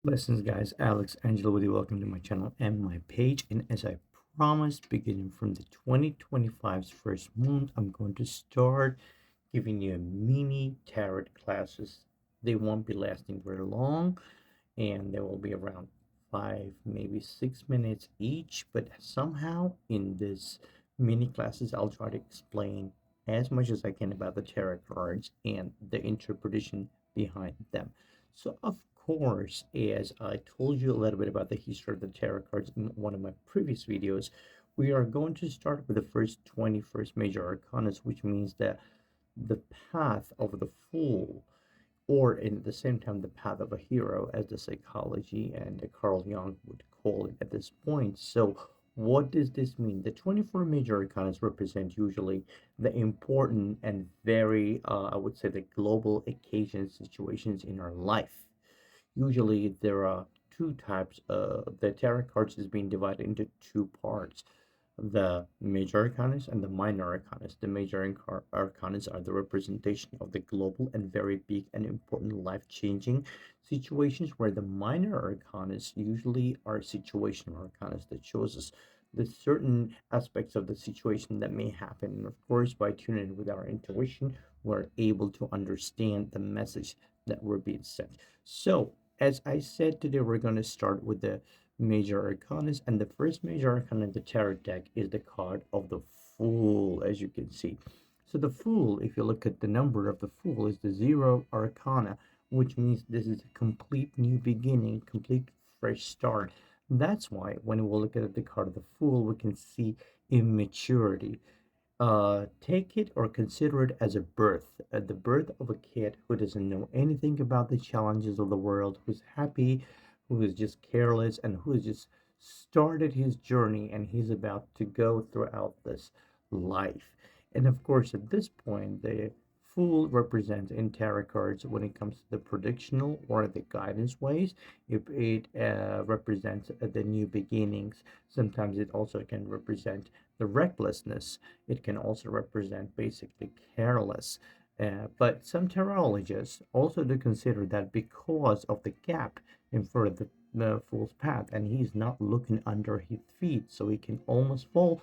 Blessings, guys. Alexangelo with you. Welcome to my channel and my page. And as I promised, beginning from the 2025's first month, I'm going to start giving you a mini tarot classes. They won't be lasting very long, and they will be around 5, maybe 6 minutes each. But somehow, in this mini classes, I'll try to explain as much as I can about the tarot cards and the interpretation behind them. So, of course, as I told you a little bit about the history of the tarot cards in one of my previous videos, we are going to start with the first 21st major arcanas, which means that the path of the fool, or in the same time, the path of a hero, as the psychology and Carl Jung would call it at this point. So, what does this mean? The 24 major arcanas represent usually the important and very, I would say, the global occasions, situations in our life. Usually, there are two types. The tarot cards is being divided into two parts: the major arcanas and the minor arcanas. The major arcanas are the representation of the global and very big and important life-changing situations, where the minor arcanas usually are situational arcanas that shows us the certain aspects of the situation that may happen. And of course, by tuning in with our intuition, we're able to understand the message that we're being sent. So, as I said, today we're going to start with the major arcanas, and the first major arcana in the tarot deck is the card of the Fool, as you can see. So the Fool, if you look at the number of the Fool, is the 0 arcana, which means this is a complete new beginning, complete fresh start. That's why when we look at the card of the Fool, we can see immaturity. Take it or consider it as a birth, the birth of a kid who doesn't know anything about the challenges of the world, who's happy, who is just careless, and who has just started his journey and he's about to go throughout this life. And of course, at this point, the Fool represents in tarot cards when it comes to the predictional or the guidance ways. If it represents the new beginnings, sometimes it also can represent the recklessness. It can also represent basically careless. But some tarologists also do consider that because of the gap in front of the Fool's path, and he's not looking under his feet, so he can almost fall,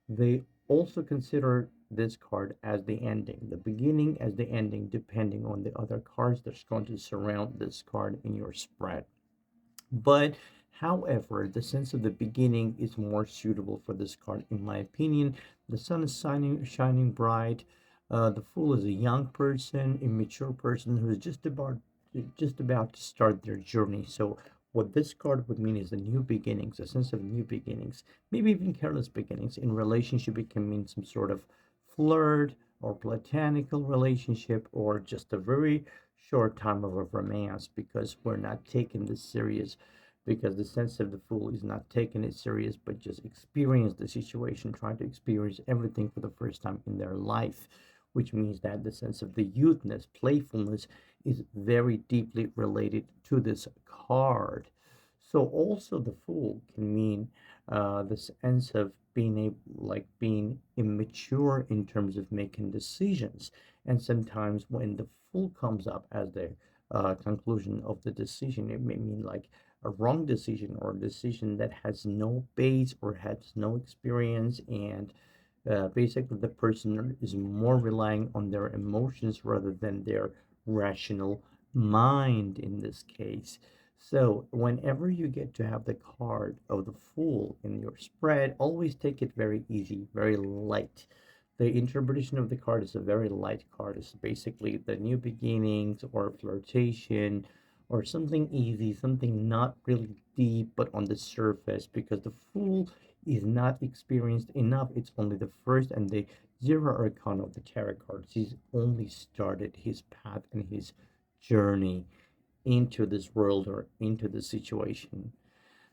they also consider this card as the ending, the beginning as the ending, depending on the other cards that's going to surround this card in your spread. But however, the sense of the beginning is more suitable for this card, in my opinion. The sun is shining bright. The Fool is a young person, immature person who is just about to start their journey. So what this card would mean is the new beginnings, a sense of new beginnings, maybe even careless beginnings. In relationship, it can mean some sort of flirt or platonical relationship, or just a very short time of a romance, because we're not taking this serious, because the sense of the Fool is not taking it serious but just experience the situation, trying to experience everything for the first time in their life, which means that the sense of the youthness, playfulness, is very deeply related to this card. So also the Fool can mean the sense of being being immature in terms of making decisions. And sometimes when the Fool comes up as the conclusion of the decision, it may mean like a wrong decision, or a decision that has no base or has no experience, and basically the person is more relying on their emotions rather than their rational mind in this case. So whenever you get to have the card of the Fool in your spread, always take it very easy, very light. The interpretation of the card is a very light card. It's basically the new beginnings or flirtation or something easy, something not really deep but on the surface, because the Fool is not experienced enough. It's only the first and the 0 arcana of the tarot cards. He's only started his path and his journey into this world or into this situation.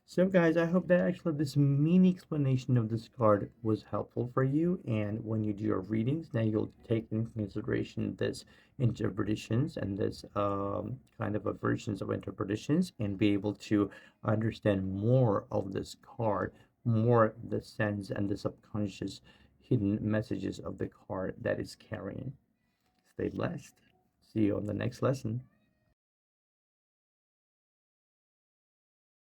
So guys, I hope that actually this mini explanation of this card was helpful for you, and when you do your readings, now you'll take into consideration this interpretations and this kind of a versions of interpretations, and be able to understand more of this card, more the sense and the subconscious hidden messages of the card that is carrying. Stay blessed. See you on the next lesson.